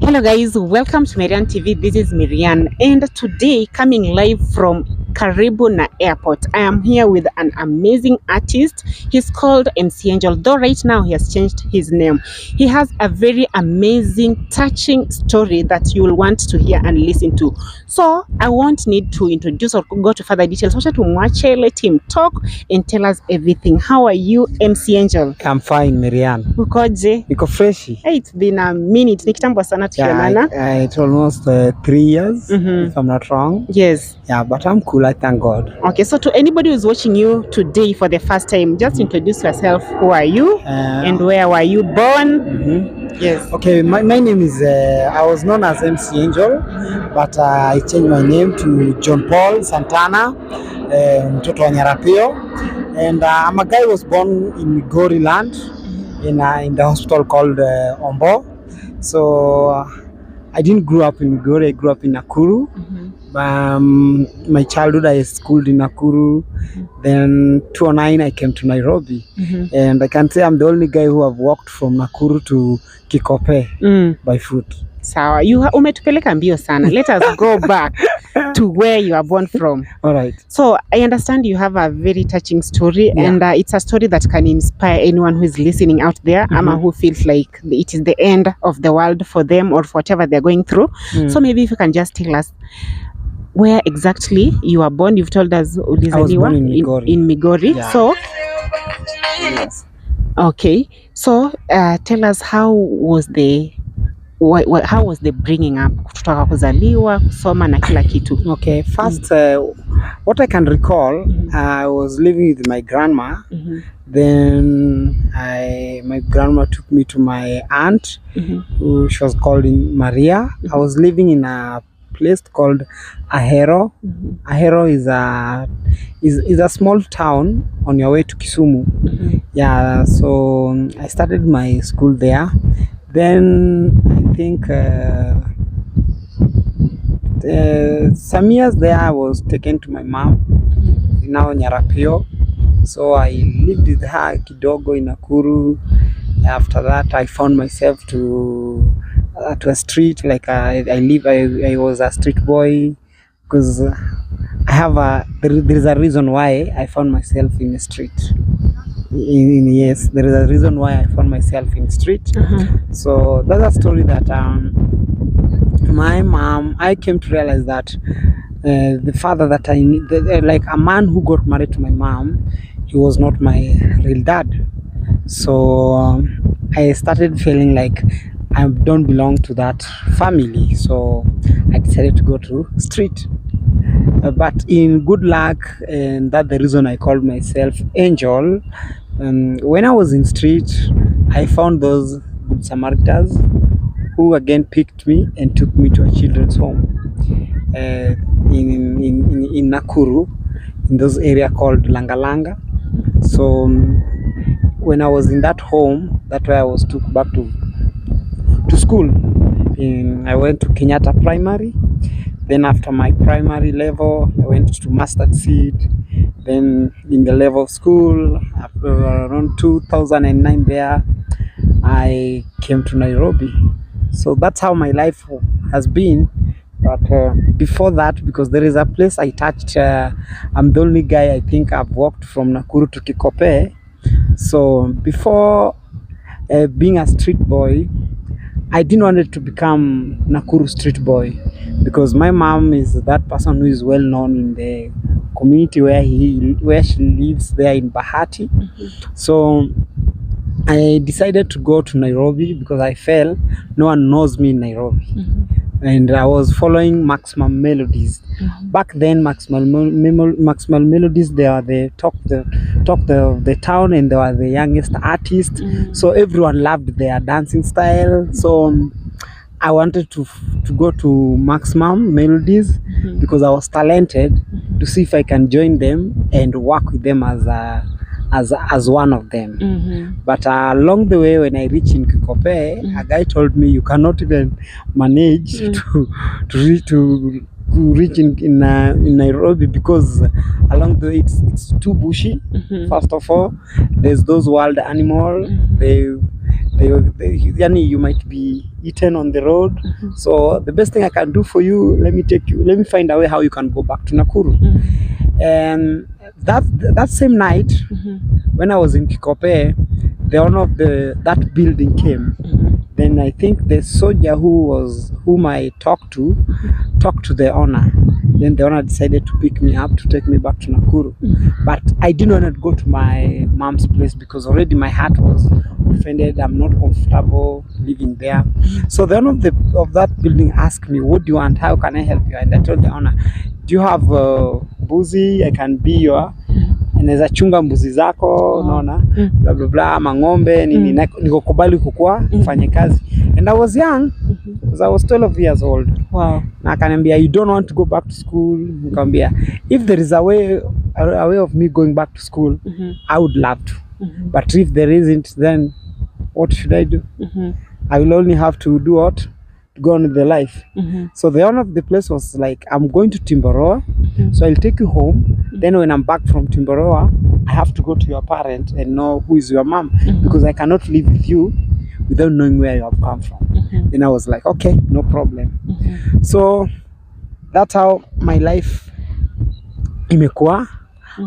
Hello guys, welcome to Marian TV. This is Marian and today coming live from Karibu na Airport. I am here with an amazing artist. He's called MC Angel, though right now he has changed his name. He has a very amazing, touching story that you will want to hear and listen to. So I won't need to introduce or go to further details. Wacha tumwache, let him talk and tell us everything. How are you, MC Angel? I'm fine, Marian. Ukoje? Niko freshi. Hey, it's been a minute. Ni kitambo sana tukionana. It's almost 3 years, if I'm not wrong. Yes. Yeah, but I'm cool, I thank God. Okay, so to anybody who's watching you today for the first time, just introduce yourself. Who are you and where were you born? Yes. Okay, my name is, I was known as MC Angel, but I changed my name to John Paul Santana, mtoto wa Nyarapio. And I'm a guy who was born in Migori land, in the hospital called Ombo. So I didn't grow up in Migori, I grew up in Nakuru. My childhood I schooled in Nakuru. Then 2009 I came to Nairobi. And I can say I'm the only guy who have walked from Nakuru to Kikope by foot. Sawa, umetupeleka mbio sana. Let us go back to where you are born from. All right. So I understand you have a very touching story, and it's a story that can inspire anyone who is listening out there, ama who feels like it is the end of the world for them or for whatever they're going through. So maybe if you can just tell us where exactly you were born. You've told us I was born in Migori. In Migori. Yeah. So okay, so tell us how was the bringing up, kutoka kuzaliwa, kusoma na kila kitu? Okay, first what I can recall, I was living with my grandma. Then my grandma took me to my aunt, who she was called Maria. I was living in a place called Ahero. Ahero is a small town on your way to Kisumu. Yeah, so I started my school there. Then I think some years there I was taken to my mom, now Nyarapio. So I lived with her kidogo in Nakuru. After that I found myself to a street, like I was a street boy, because there is a reason why I found myself in the street. Yes, there is a reason why I found myself in the street. So that's a story that my mom, I came to realize that the father that I need, like a man who got married to my mom, he was not my real dad. So I started feeling like I don't belong to that family. So I decided to go to street. But in good luck, and that's the reason I called myself Angel. When I was in street, I found those good Samaritans who again picked me and took me to a children's home in Nakuru, in those area called Langalanga. So when I was in that home, that's where I was took back to school. I went to Kenyatta Primary. Then after my primary level, I went to Mustard Seed. Then in the level of school, after around 2009 there, I came to Nairobi. So that's how my life has been. But before that, because there is a place I touched, I'm the only guy I think I've walked from Nakuru to Kikope. So before being a street boy, I didn't want to become Nakuru street boy, because my mom is that person who is well known in the community where she lives there in Bahati. So I decided to go to Nairobi because I felt no one knows me in Nairobi. And I was following Maximum Melodies. Back then, Maximum Melodies, they are the top of the town, and they were the youngest artists. So everyone loved their dancing style. So I wanted to go to Maximum Melodies because I was talented, to see if I can join them and work with them as one of them. But along the way, when I reached in Kikope, a guy told me you cannot even manage to reach in Nairobi, because along the way it's too bushy. First of all, there's those wild animals. yani you might be eaten on the road. So the best thing I can do for you, let me find a way how you can go back to Nakuru. And that same night, when I was in Kikope, the owner of that building came. Then I think the soldier whom I talked to the owner. Then the owner decided to pick me up to take me back to Nakuru. But I didn't want to go to my mom's place because already my heart was offended. I'm not comfortable living there. So the owner of that building asked me, "What do you want? How can I help you?" And I told the owner, "Do you have mbuzi? I can be your naweza chunga mbuzi zako, unaona, blah blah blah, mang'ombe nini, nikokubali kukua mfanye kazi." And I was young because I was 12 years old. Wow. Na akaniambia, "You don't want to go back to school?" Nikamwambia, "If there is a way of me going back to school, I would love to. But if there isn't, then what should I do? I will only have to do what? To go on with the life." So the owner of the place was like, "I'm going to Timboroa, so I'll take you home. Then when I'm back from Timboroa, I have to go to your parent and know who is your mom, because I cannot live with you without knowing where you have come from." Then I was like, "Okay, no problem." So that's how my life imekuwa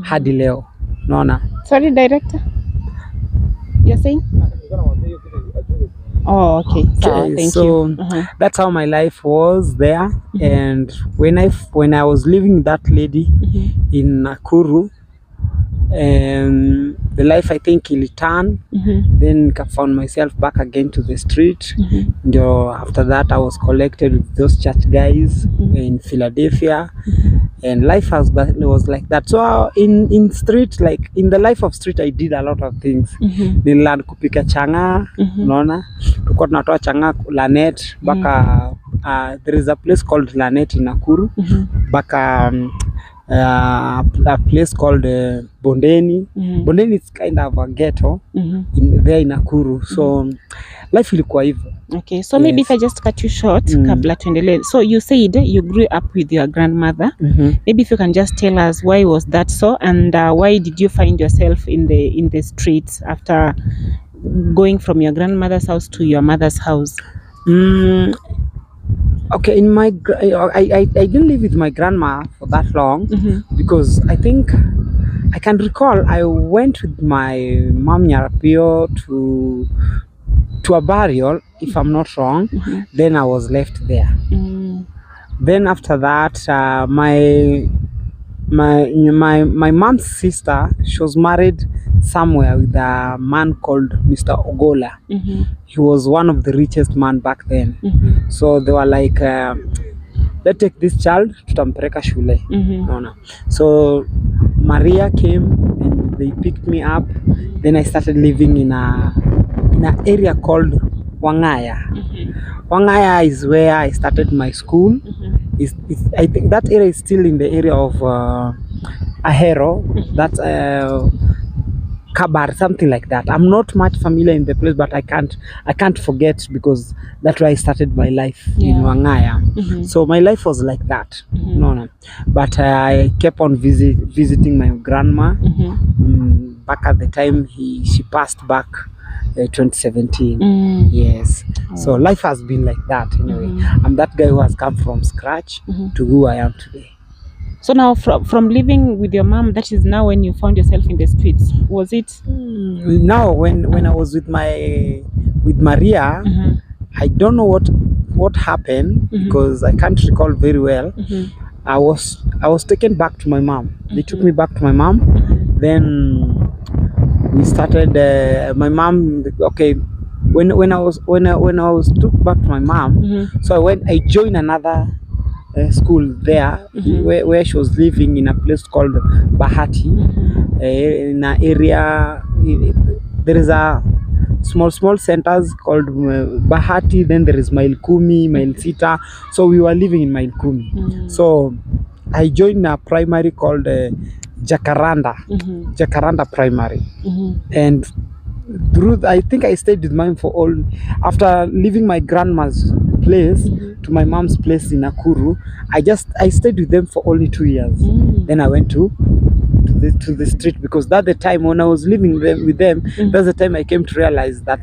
hadi leo, unaona. Sorry, director, you're saying? Oh, okay. Thank so you. That's how my life was there. And when I was living with that lady in Nakuru, the life I think iliturn. Then I found myself back again to the street. After that I was collected with those church guys in Philadelphia. And life was like that. So in street, like in the life of street, I did a lot of things. Nililearn kupika changa, unaona. Tulikuwa tunatoa changa Lanet baka there is a place called Lanet in Nakuru. Baka a place called Bondeni. Bondeni is kind of a ghetto there in Nakuru. So life ilikuwa hivyo. Okay, so maybe if I just cut you short, kabla tuendelee. So you said you grew up with your grandmother. Maybe if you can just tell us why was that so, and why did you find yourself in the streets after going from your grandmother's house to your mother's house? Okay, I didn't live with my grandma for that long because I think I can recall I went with my mom Nyarapio to a burial, if I'm not wrong. Then I was left there. Then after that, my mom's sister, she was married somewhere with a man called Mr. Ogola. He was one of the richest man back then. So they were like, "Let's take this child, tutampereka shule." So Maria came and they picked me up. Then I started living in an area called Wangaya. Wangaya is where I started my school. I think that area is still in the area of Ahero. That's Kabar, something like that. I'm not much familiar in the place, but I can't forget because that's where I started my life in Wangaya. So my life was like that. No. But I kept on visiting my grandma. Back at the time she passed back 2017. Yes. So life has been like that anyway. I'm that guy who has come from scratch to who I am today. So now from living with your mom, that is now when you found yourself in the streets. Was it? Now when I was with Maria, I don't know what happened because I can't recall very well. I was taken back to my mom. They took me back to my mom. Then we started my mom. Okay, when I was took back to my mom, so I joined another school there where she was living in a place called Bahati. In an area, there is a small centers called Bahati. Then there is Mailkumi, Mailsita. So we were living in Mailkumi. So I joined a primary called Jacaranda Primary. And I think I stayed with mom for all. After leaving my grandma's place to my mom's place in Nakuru, I stayed with them for only 2 years. Then I went to the street, because that's the time when I was living with them. That's the time I came to realize that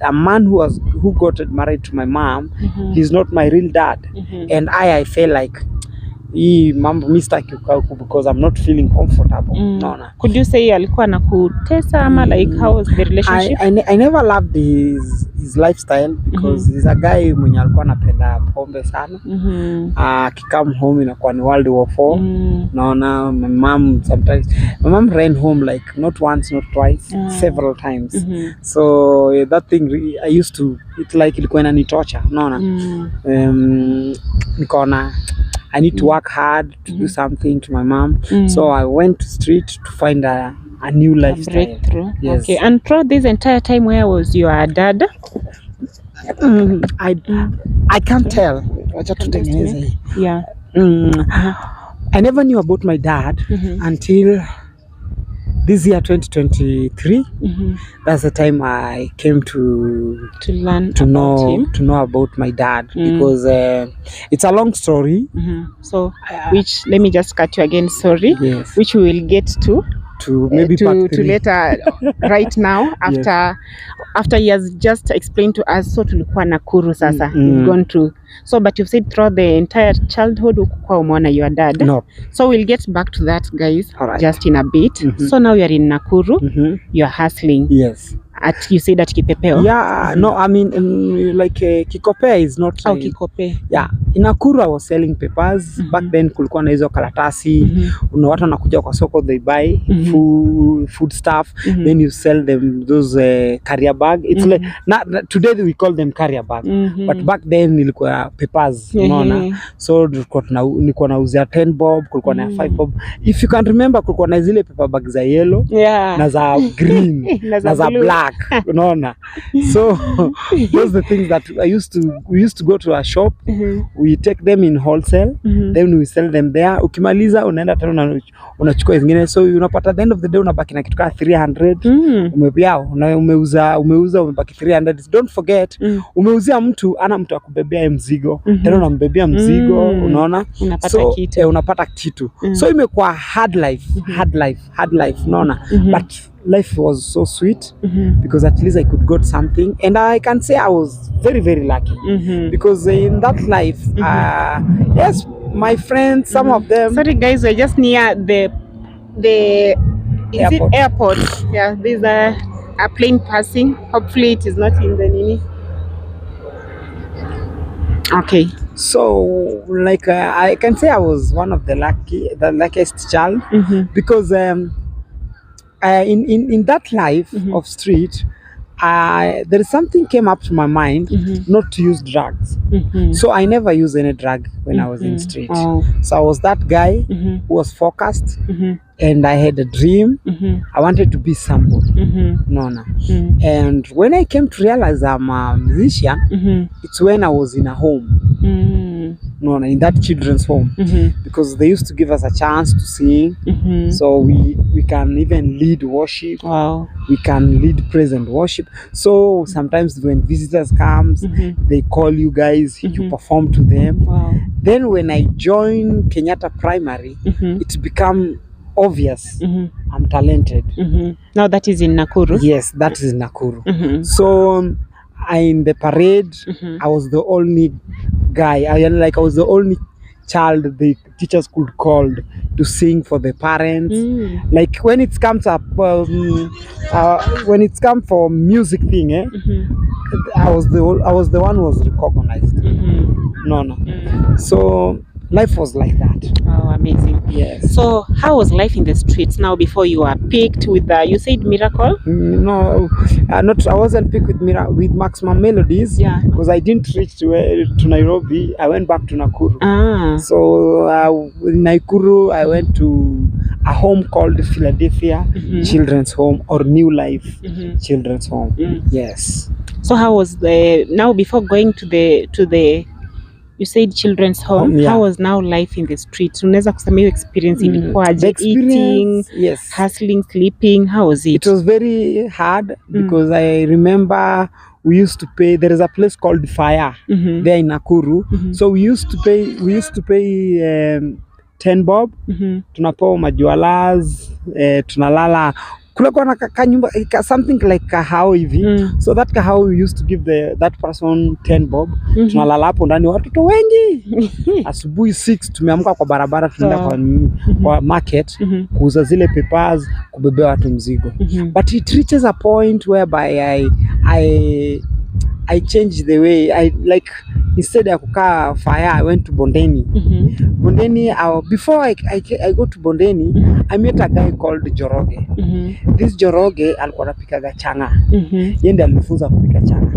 a man who got married to my mom, he's not my real dad. And I felt like hii mambo mistake because I'm not feeling comfortable. No. Could you say alikuwa anakutesa ama like how was the relationship? I never loved his lifestyle because he's a guy mwenye alikuwa anapenda pombe sana. Akikam home inakuwa ni World War 4. Naona my mom ran home like not once, not twice, several times. So that thing I used to, it like ilikuwa inanitorture. Naona nikaona I need to work hard to do something to my mom. So I went to street to find a new lifestyle. Breakthrough. Yes. Okay. And throughout this entire time, where was your dad? I can't tell. Yeah. I never knew about my dad until this year 2023. That's the time I came to know about my dad, because it's a long story. So which, let me just cut you again, sorry. Yes. Which we will get to maybe part 3. to later. Right now, after he has just explained to us, so tulikuwa Nakuru sasa. You've gone to, so but you've said throughout the entire childhood ukukuwa umeona your dad. No. So we'll get back to that, guys. Right. Just in a bit. So now you're in Nakuru. You're hustling. Yes. You say that Kipepeo? Yeah, no, I mean, like Kikope is not. Oh, Kikope. Yeah, in Nakuru I was selling papers. Back then kulikuwa na hizo karatasi. Una watu wanakuja kwa soko, they buy food stuff. Then you sell them those carrier bag. It's like today we call them carrier bag, but back then ilikuwa papers. Unaona, so nilikuwa nauzia 10 bob, kulikuwa na 5 bob. If you can remember, kulikuwa na zile paper bag za yellow, na za green, na za black. Unaona, so those the things that we used to go to a shop, we take them in wholesale, then we sell them there. Ukimaliza unaenda tena unachukua zingine, so unapata at the end of the day unabaki na kitu kama 300. Umeuza umebaki 300. Don't forget, umeuzia mtu ana mtu akubebea mzigo, tena unambebea mzigo. Unaona, unapata kitu. So imekuwa hard life. Unaona, but life was so sweet because at least I could got something, and I can say I was very, very lucky because in that life, yes, my friends, some of them. Sorry guys, we're just near the airport. Yeah, there's a plane passing. Hopefully it is not in the Nini. Okay. So like I can say I was one of the luckiest child because in that life of street, there is something came up to my mind, not to use drugs. So I never used any drug when I was in street. So I was that guy who was focused, and I had a dream. I wanted to be somebody. And when I came to realize I'm a musician, it's when I was in a home. In that children's home, because they used to give us a chance to sing. So we can even lead worship. We can lead praise and worship. So sometimes when visitors comes, they call you guys, you perform to them. Then when I joined Kenyatta Primary, it become obvious I'm talented. Now that is in Nakuru? Yes, that is in Nakuru. So in the parade, I was the only guy. I was the only child the teachers could call to sing for the parents. Like when it comes up, when it's come for music thing, I was the one who was recognized. So life was like that. Oh, amazing. Yes. So how was life in the streets now before you were picked with you said Miracle? No, I wasn't picked with Maximum Melodies. Yeah. Because I didn't reach to Nairobi. I went back to Nakuru. So in Nakuru, I went to a home called Philadelphia Children's Home, or New Life Children's Home. Yes. So how was now before going to the you said children's home, how was now life in the streets? Unaweza kusema hiyo experience ilikuwaje? Eating, hustling, sleeping, how was it? It was very hard because I remember we used to pay. There is a place called Fire there in Nakuru. So we used to pay 10 bob. Tunapewa majualas, tunalala kulikuwa na kanyumba something like kahao hivi. So that kahao we used to give that person 10 bob. Tunalala hapo ndani watoto wengi. Asubuhi 6 tumeamka kwa barabara tunaenda kwa market kuuza zile papers, kubebea watu mzigo. But it reaches a point whereby I changed the way I like. Instead ya kukaa fire, I went to Bondeni. Bondeni, before I go to Bondeni, I met a guy called Joroge. This Joroge alikuwa anapikaga changa. Yeye ndiye alinifunza kupika changa.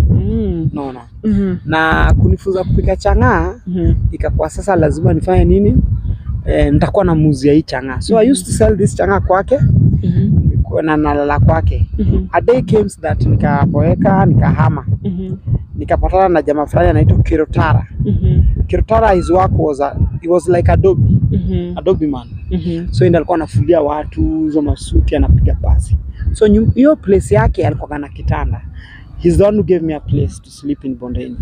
Naona. Na kunifunza kupika changa, ikakuwa sasa lazima nifanye nini? Nitakuwa na muzi ya hii changa. So I used to sell this changa kwake. Na nalala kwake. A day came that nikaboeka, nikahama. Nikapatana na jamaa fulani anaitwa Kirotara. Kirotara, his work he was like Adobe man. So ndiye alikuwa anafulia watu hizo masuti, anapiga pasi. So hiyo place yake alikuwa na kitanda. He's the one who gave me a place to sleep in Bondeni.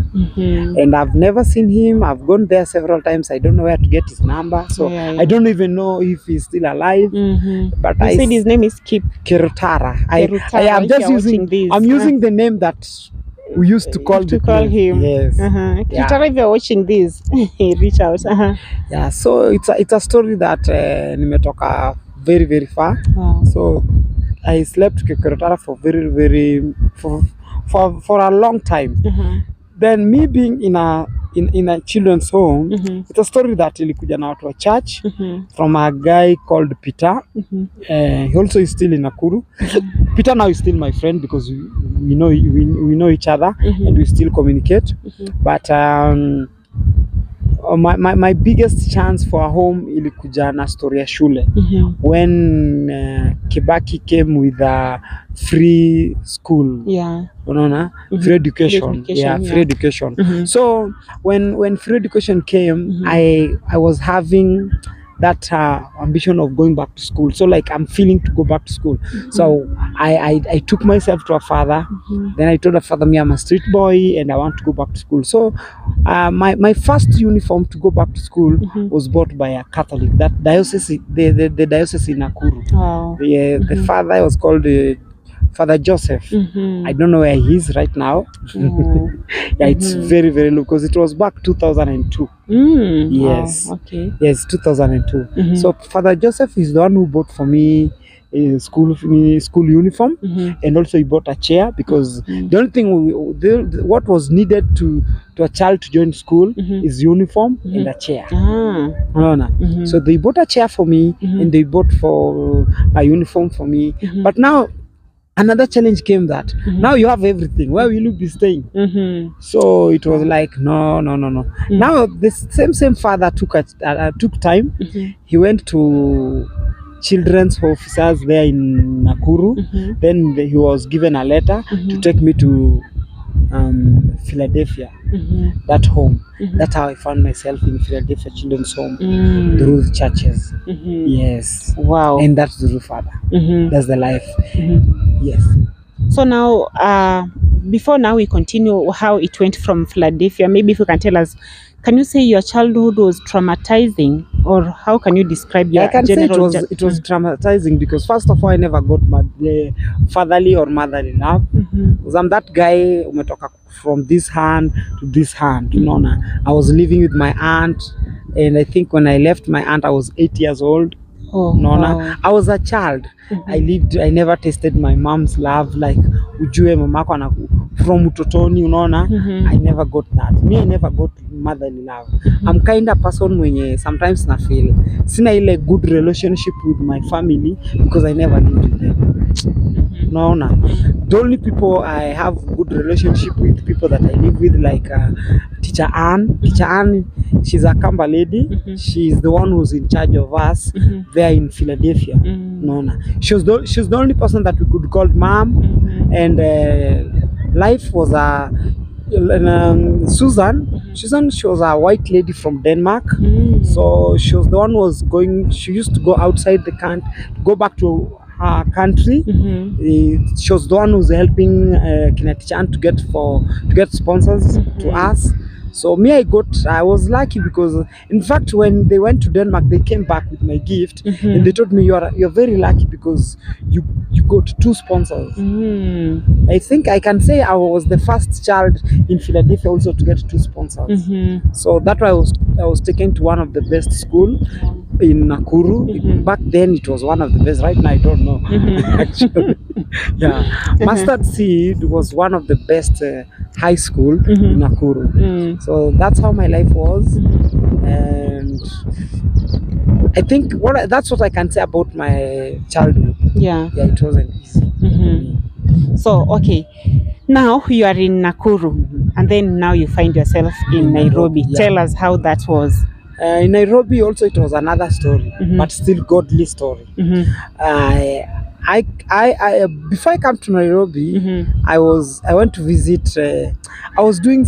And I've never seen him. I've gone there several times. I don't know where to get his number. So I don't even know if he's still alive. But you said his name is Kirotara. I'm just using the name that we used to call him. Yes. Kirotara, if you're watching this, reach out. Yeah, so it's a story that nimetoka very, very far. So I slept with Kirotara for a long time. Then me being in a children's home, it's a story that ilikuja na watu wa church from a guy called Peter. He also is still in Nakuru. Peter now is still my friend because we know each other and we still communicate. But my biggest chance for a home ilikuja na story ya shule. When Kibaki came with a free school. Unaona? Free education. Free education. So when free education came, I was having that ambition of going back to school. So like I'm feeling to go back to school. So I took myself to a father. Then I told a father, me I'm a street boy and I want to go back to school. So my first uniform to go back to school was bought by a Catholic. That diocese, the diocese in Nakuru. The father was called Father Joseph. I don't know where he is right now. It's very, very low because it was back 2002. Yes. Okay. Yes, 2002. So Father Joseph is the one who bought for me a school uniform, and also he bought a chair because the only thing what was needed to a child to join school is uniform and a chair. So they bought a chair for me and they bought for a uniform for me. But now another challenge came that now you have everything. Where will you be staying? So it was like no. Now the same father took time. He went to children's officers there in Nakuru. Then he was given a letter to take me to Philadelphia, that home. That's how I found myself in Philadelphia Children's Home through the churches. Yes. Wow. And that's the father. That's the life. Yes. So now, before now we continue how it went from Philadelphia, maybe if you can tell us, can you say your childhood was traumatizing, or how can you describe your general? It was traumatizing because first of all I never got fatherly or motherly love. Because I'm that guy umetoka from this hand to this hand, you know. I was living with my aunt, and I think when I left my aunt I was 8 years old. I was a child. I never tasted my mom's love, like ujue mamako from utotoni, unaona. I never got that. I never got motherly love. I'm kind of person mwenye sometimes na feel sina ile good relationship with my family because I never lived with them. The only people I have good relationship with, people that I live with, like Teacher Ann. Teacher Ann, she's a Kamba lady. She's the one who's in charge of us there in Philadelphia. She's the only person that we could call mom. And life was Susan, she was a white lady from Denmark. So she was the one she used to go outside the country, go back to her country. She was the one who's helping Kinati Chan to get sponsors to us. So me, I was lucky because in fact when they went to Denmark, they came back with my gift and they told me you're very lucky because you got 2 sponsors. I think I can say I was the first child in Philadelphia also to get 2 sponsors. So that why I was taken to one of the best school in Nakuru. Back then it was one of the best. Right now I don't know. Actually, yeah, Mustard Seed was one of the best high school in Nakuru. So that's how my life was, and I think that's what I can say about my childhood. Yeah, it wasn't easy. So okay, now you are in Nakuru, and then now you find yourself in Nairobi. Yeah. Tell us how that was. In Nairobi also it was another story, but still godly story. I before I come to Nairobi, I went to visit. I was doing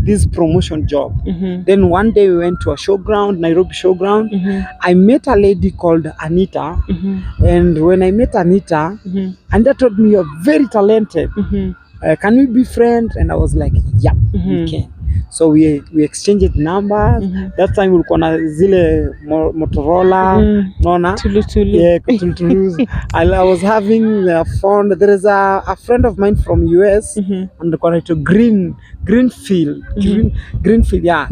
this promotion job. Then one day we went to a showground, Nairobi showground. I met a lady called Anita, and when I met Anita, Anita told me, "You're very talented. Can we be friends?" And I was like, "Yeah, we can." So we exchanged numbers. That time ulikuwa na zile Motorola, naona tulutulu. I was having a phone. There is a friend of mine from US and alikuwa anaitwa Greenfield, yeah.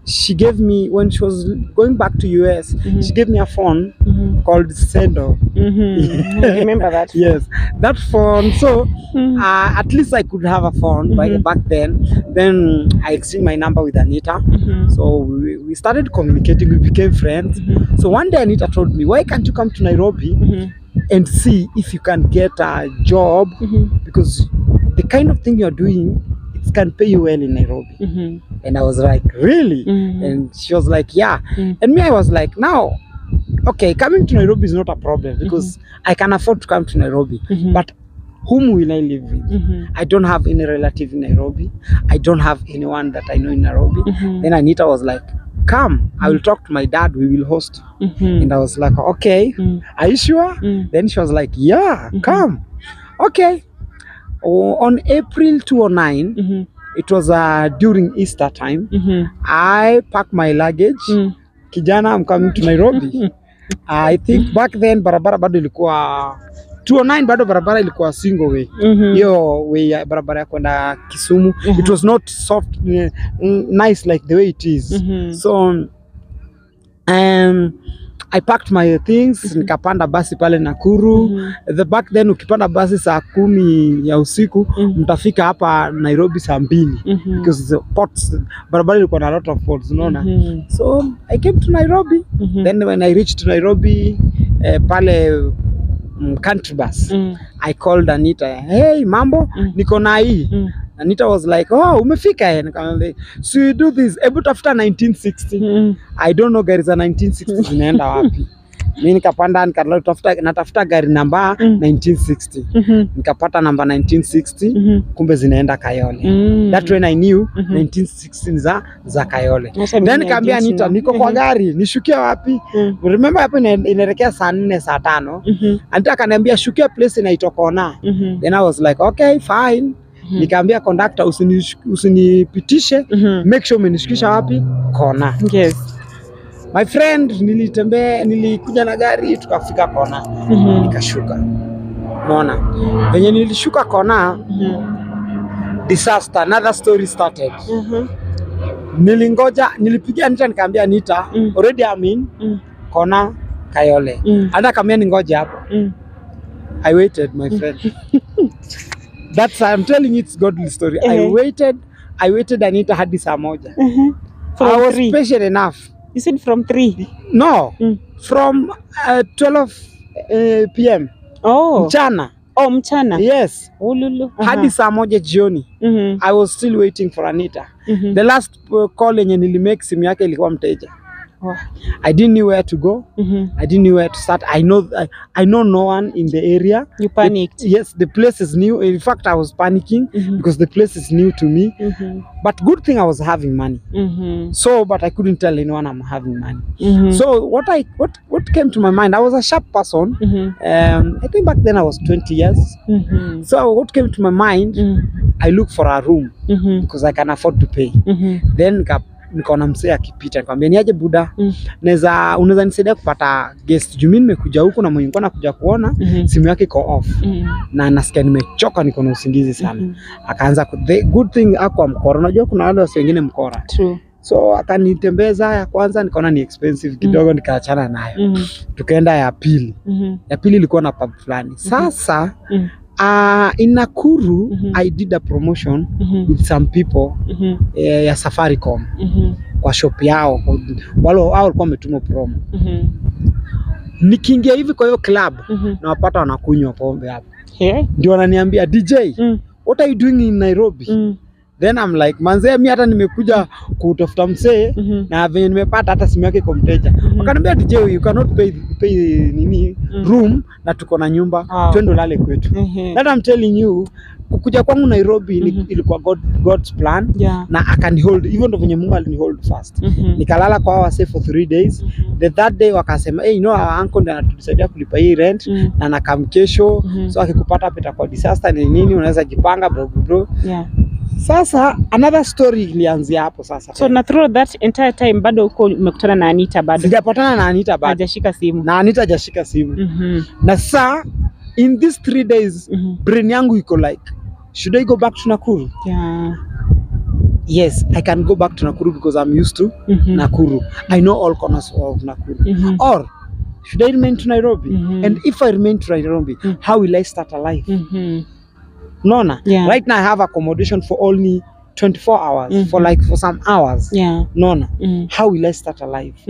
She gave me, when she was going back to US, she gave me a phone called Sendo. I remember that phone. Yes, that phone. So at least I could have a phone back then. Then I exchanged my number with Anita. So we started communicating. We became friends. So one day Anita told me, "Why can't you come to Nairobi and see if you can get a job? Because the kind of thing you're doing, it can pay you well in Nairobi." And I was like, "Really?" And she was like, "Yeah." And me, I was like, "Now, okay, coming to Nairobi is not a problem because I can afford to come to Nairobi. But whom will I live with? I don't have any relative in Nairobi. I don't have anyone that I know in Nairobi." Then Anita was like, "Come, I will talk to my dad. We will host you." And I was like, "Okay, are you sure?" Then she was like, "Yeah, come." Okay. On April 2009, it was during Easter time. I packed my luggage. Kijana, I'm coming to Nairobi. I think back then barabara bado ilikuwa 209, bado barabara ilikuwa single way. Hiyo way ya barabara ya kwenda Kisumu. It was not soft, nice like the way it is. So I packed my things, nikapanda basi pale Nakuru. Back then ukipanda basi saa 10 ya usiku, mtafika hapa Nairobi saa 2 because the ports, barabara ilikuwa na a lot of ports, unaona. So I came to Nairobi. Then when I reached Nairobi, pale country bus, I called Anita, "Hey, mambo, niko na hii." Anita was like, "Oh, umefika?" Nikamwambia, "So you do this, hebu tafuta 1960. I don't know gari za 1960 zinaenda wapi. Mimi nikapanda natafuta gari namba 1960. Nikapata namba 1960, kumbe zinaenda Kayole. That when I knew 1960 za Kayole. Then nikamwambia Anita, "Niko kwa gari, nishukie wapi?" Remember hapo inaelekea saa 4 saa 5. Anita akaniambia, "Shukia place inaitwa Kona." Then I was like, "Okay, fine." Nikaambia conductor, usinipitishe, make sure umenishukisha wapi? Kona. Yes. My friend, nilikuja na gari tukafika Kona. Nikashuka. Unaona? Venye nilishuka Kona, disaster, another story started. Nilipigia Anita nikaambia Anita, "Already I'm in Kona Kayole." Anita kamia ningoje hapo. I waited, my friend. I'm telling you, it's godly story. I waited Anita hadi saa 1. I was patient enough. You said from 3? No, from 12 p.m. Oh. Mchana. Oh, mchana. Yes. Ululu. Hadi saa 1 jioni. I was still waiting for Anita. The last call yenye nilimake, simu yake ilikuwa mteja. Wow. I didn't know where to go. I didn't know where to start. I know no one in the area. You panicked. Yes, the place is new. In fact, I was panicking because the place is new to me. But good thing I was having money. So, but I couldn't tell anyone I'm having money. So what came to my mind, I was a sharp person. I think back then I was 20 years. So what came to my mind, I looked for a room because I can afford to pay. Then nikaona msee akipita, nikamwambia niaje buda, unaweza nisaidia kupata guest juu mimi nimekuja huku na mwenye nilikuwa nakuja kuona simu yake iko off na nasikia nimechoka, niko na usingizi sana. Akaanza the good thing akwa mkora, unajua kuna wale wengine mkora. True. So akanitembeza ya kwanza, nikaona ni expensive kidogo, nikaachana nayo. Tukaenda ya pili. Ya pili ilikuwa na pub fulani. Sasa in Nakuru, I did a promotion with some people ya Safaricom kwa shop yao, wale walikuwa wametuma promo. Nikiingia hivi kwa hiyo club na wapata wanakunywa pombe hapo. Ndio wananiambia DJ, what are you doing in Nairobi? Then I'm like, manze mimi hata nimekuja kutafuta msee na venye nimepata hata simu yake kwa mteja. Wakaniambia DJ, you cannot pay nini room na tuko na nyumba, twende lale kwetu. That I'm telling you, kukuja kwangu Nairobi ilikuwa God's plan na akanihold, even though venye Mungu alinihold first. Nikalala kwa wase for 3 days. The third day wakasema, hey, you know our uncle ndiye anatusaidia kulipa hii rent na nakam kesho, so akikupata pita kwa disaster ni nini unaweza jipanga bro. Sasa another story ilianzia hapo sasa. So na through that entire time bado uko umekutana na Anita bado? Sijapatana na Anita bado. Hajashika simu. Na Anita hajashika simu. Na saa in these 3 days brain yangu iko like, should I go back to Nakuru? Yes, I can go back to Nakuru because I'm used to Nakuru. I know all corners of Nakuru. Or should I remain to Nairobi? And if I remain to Nairobi, how will I start a life? Nona, right now I have accommodation for only 24 hours, for some hours. Nona, how will I start a life?